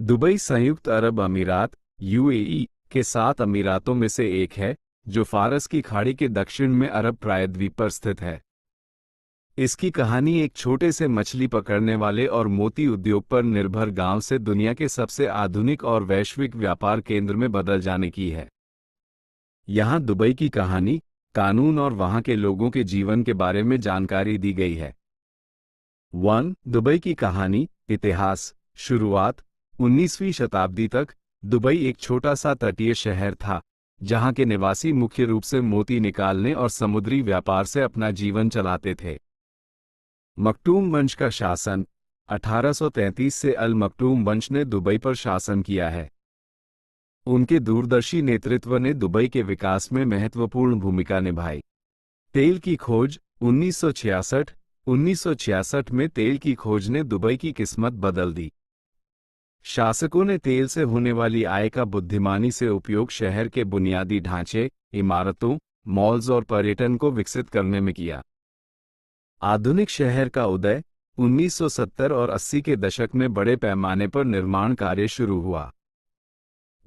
Dubai संयुक्त अरब अमीरात UAE के 7 अमीरातों में से एक है, जो फारस की खाड़ी के दक्षिण में अरब प्रायद्वीप पर स्थित है। इसकी कहानी एक छोटे से मछली पकड़ने वाले और मोती उद्योग पर निर्भर गांव से दुनिया के सबसे आधुनिक और वैश्विक व्यापार केंद्र में बदल जाने की है। यहाँ दुबई की कहानी, कानून और वहाँ के लोगों के जीवन के बारे में जानकारी दी गई है। 1. दुबई की कहानी, इतिहास। शुरुआत 19वीं शताब्दी तक दुबई एक छोटा सा तटीय शहर था, जहाँ के निवासी मुख्य रूप से मोती निकालने और समुद्री व्यापार से अपना जीवन चलाते थे। मखदूम वंश का शासन 1833 से अल मखदूम वंश ने दुबई पर शासन किया है। उनके दूरदर्शी नेतृत्व ने दुबई के विकास में महत्वपूर्ण भूमिका निभाई। तेल की खोज 1966 में तेल की खोज ने दुबई की किस्मत बदल दी। शासकों ने तेल से होने वाली आय का बुद्धिमानी से उपयोग शहर के बुनियादी ढांचे, इमारतों, मॉल्स और पर्यटन को विकसित करने में किया। आधुनिक शहर का उदय 1970 और 80 के दशक में बड़े पैमाने पर निर्माण कार्य शुरू हुआ।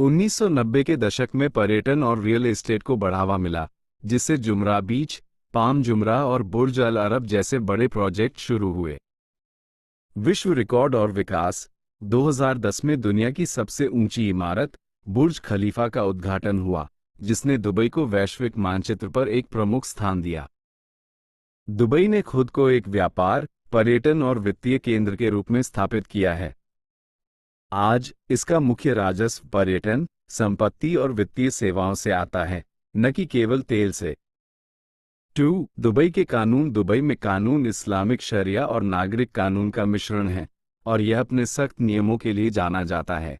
1990 के दशक में पर्यटन और रियल एस्टेट को बढ़ावा मिला, जिससे जुमरा बीच, पाम जुमरा और बुर्ज अल अरब जैसे बड़े प्रोजेक्ट शुरू हुए। विश्व रिकॉर्ड और विकास 2010 में दुनिया की सबसे ऊंची इमारत बुर्ज खलीफा का उद्घाटन हुआ, जिसने दुबई को वैश्विक मानचित्र पर एक प्रमुख स्थान दिया। दुबई ने खुद को एक व्यापार, पर्यटन और वित्तीय केंद्र के रूप में स्थापित किया है। आज इसका मुख्य राजस्व पर्यटन, संपत्ति और वित्तीय सेवाओं से आता है, न कि केवल तेल से। 2. दुबई के कानून। दुबई में कानून इस्लामिक शरिया और नागरिक कानून का मिश्रण है, और यह अपने सख्त नियमों के लिए जाना जाता है।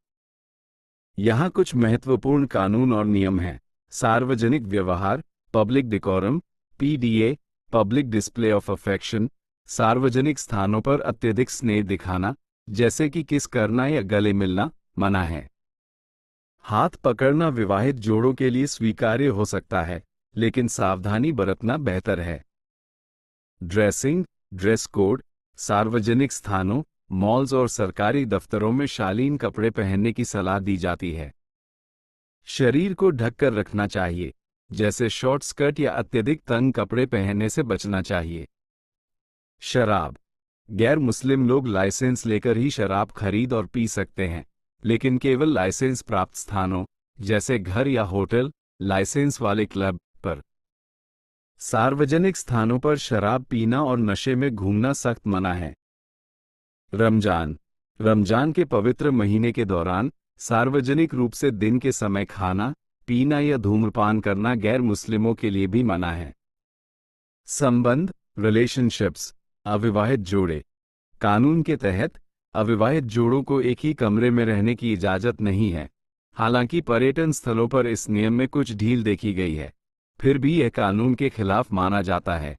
यहाँ कुछ महत्वपूर्ण कानून और नियम हैं। सार्वजनिक व्यवहार, public decorum, PDA, public display of affection. सार्वजनिक स्थानों पर अत्यधिक स्नेह दिखाना, जैसे कि किस करना या गले मिलना, मना है। हाथ पकड़ना विवाहित जोड़ों के लिए स्वीकार्य हो सकता है, लेकिन सावधानी बरतना बेहतर है। Dressing, dress code. सार्वजनिक स्थानों, मॉल्स और सरकारी दफ्तरों में शालीन कपड़े पहनने की सलाह दी जाती है। शरीर को ढककर रखना चाहिए, जैसे शॉर्ट स्कर्ट या अत्यधिक तंग कपड़े पहनने से बचना चाहिए। शराब। गैर मुस्लिम लोग लाइसेंस लेकर ही शराब खरीद और पी सकते हैं, लेकिन केवल लाइसेंस प्राप्त स्थानों, जैसे घर या होटल, लाइसेंस वाले क्लब पर। सार्वजनिक स्थानों पर शराब पीना और नशे में घूमना सख्त मना है। रमजान। रमजान के पवित्र महीने के दौरान सार्वजनिक रूप से दिन के समय खाना, पीना या धूम्रपान करना गैर मुस्लिमों के लिए भी मना है। संबंध, रिलेशनशिप्स। अविवाहित जोड़े। कानून के तहत अविवाहित जोड़ों को एक ही कमरे में रहने की इजाजत नहीं है। हालांकि पर्यटन स्थलों पर इस नियम में कुछ ढील देखी गई है, फिर भी यह कानून के खिलाफ माना जाता है।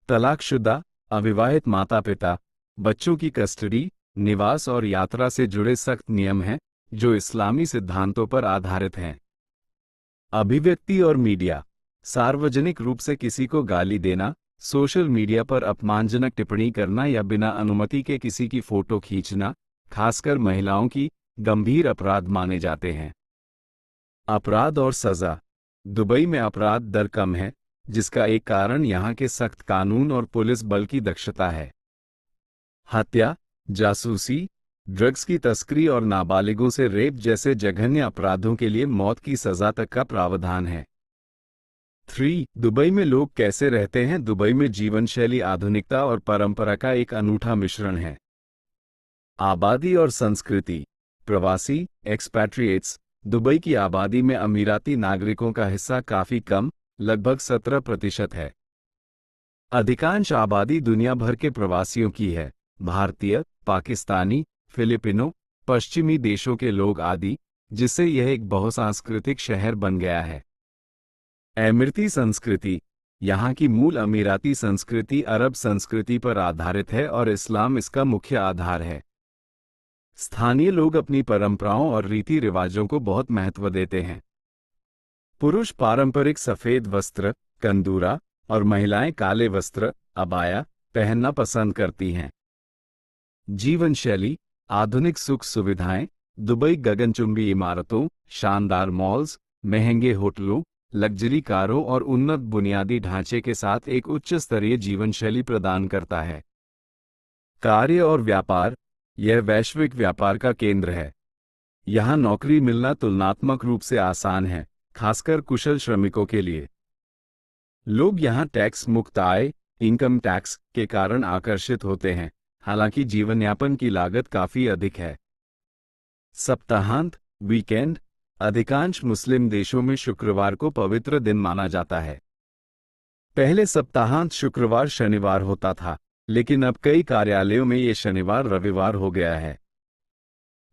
तलाकशुदा, अविवाहित माता पिता, बच्चों की कस्टडी, निवास और यात्रा से जुड़े सख्त नियम हैं, जो इस्लामी सिद्धांतों पर आधारित हैं। अभिव्यक्ति और मीडिया। सार्वजनिक रूप से किसी को गाली देना, सोशल मीडिया पर अपमानजनक टिप्पणी करना या बिना अनुमति के किसी की फोटो खींचना, खासकर महिलाओं की, गंभीर अपराध माने जाते हैं। अपराध और सजा। दुबई में अपराध दर कम है, जिसका एक कारण यहाँ के सख्त कानून और पुलिस बल की दक्षता है। हत्या, जासूसी, ड्रग्स की तस्करी और नाबालिगों से रेप जैसे जघन्य अपराधों के लिए मौत की सजा तक का प्रावधान है। 3. दुबई में लोग कैसे रहते हैं। दुबई में जीवन शैली आधुनिकता और परंपरा का एक अनूठा मिश्रण है। आबादी और संस्कृति। प्रवासी, एक्सपैट्रिएट्स। दुबई की आबादी में अमीराती नागरिकों का हिस्सा काफी कम, लगभग 17% है। अधिकांश आबादी दुनिया भर के प्रवासियों की है, भारतीय, पाकिस्तानी, फिलिपिनो, पश्चिमी देशों के लोग आदि, जिससे यह एक बहुसांस्कृतिक शहर बन गया है। अमीराती संस्कृति। यहाँ की मूल अमीराती संस्कृति अरब संस्कृति पर आधारित है और इस्लाम इसका मुख्य आधार है। स्थानीय लोग अपनी परंपराओं और रीति रिवाजों को बहुत महत्व देते हैं। पुरुष पारंपरिक सफेद वस्त्र, कंदूरा, और महिलाएं काले वस्त्र, अबाया, पहनना पसंद करती हैं। जीवन शैली। आधुनिक सुख सुविधाएं, दुबई गगनचुंबी इमारतों, शानदार मॉल्स, महंगे होटलों, लग्जरी कारों और उन्नत बुनियादी ढांचे के साथ एक उच्च स्तरीय जीवन शैली प्रदान करता है। कार्य और व्यापार, यह वैश्विक व्यापार का केंद्र है। यहाँ नौकरी मिलना तुलनात्मक रूप से आसान है, खासकर कुशल श्रमिकों के लिए। लोग यहाँ टैक्स मुक्त आय, इनकम टैक्स के कारण आकर्षित होते हैं, हालांकि जीवनयापन की लागत काफी अधिक है। सप्ताहांत, वीकेंड, अधिकांश मुस्लिम देशों में शुक्रवार को पवित्र दिन माना जाता है। पहले सप्ताहांत शुक्रवार शनिवार होता था, लेकिन अब कई कार्यालयों में ये शनिवार रविवार हो गया है।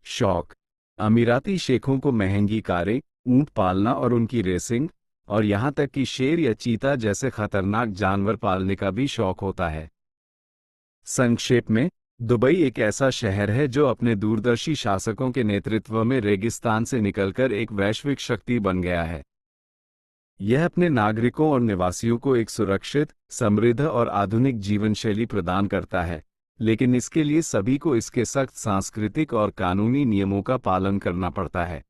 शौक, अमीराती शेखों को महंगी कारें, ऊंट पालना और उनकी रेसिंग, और यहां तक कि शेर या चीता जैसे खतरनाक जानवर पालने का भी शौक होता है। संक्षेप में, दुबई एक ऐसा शहर है जो अपने दूरदर्शी शासकों के नेतृत्व में रेगिस्तान से निकलकर एक वैश्विक शक्ति बन गया है। यह अपने नागरिकों और निवासियों को एक सुरक्षित, समृद्ध और आधुनिक जीवन शैली प्रदान करता है, लेकिन इसके लिए सभी को इसके सख्त सांस्कृतिक और कानूनी नियमों का पालन करना पड़ता है।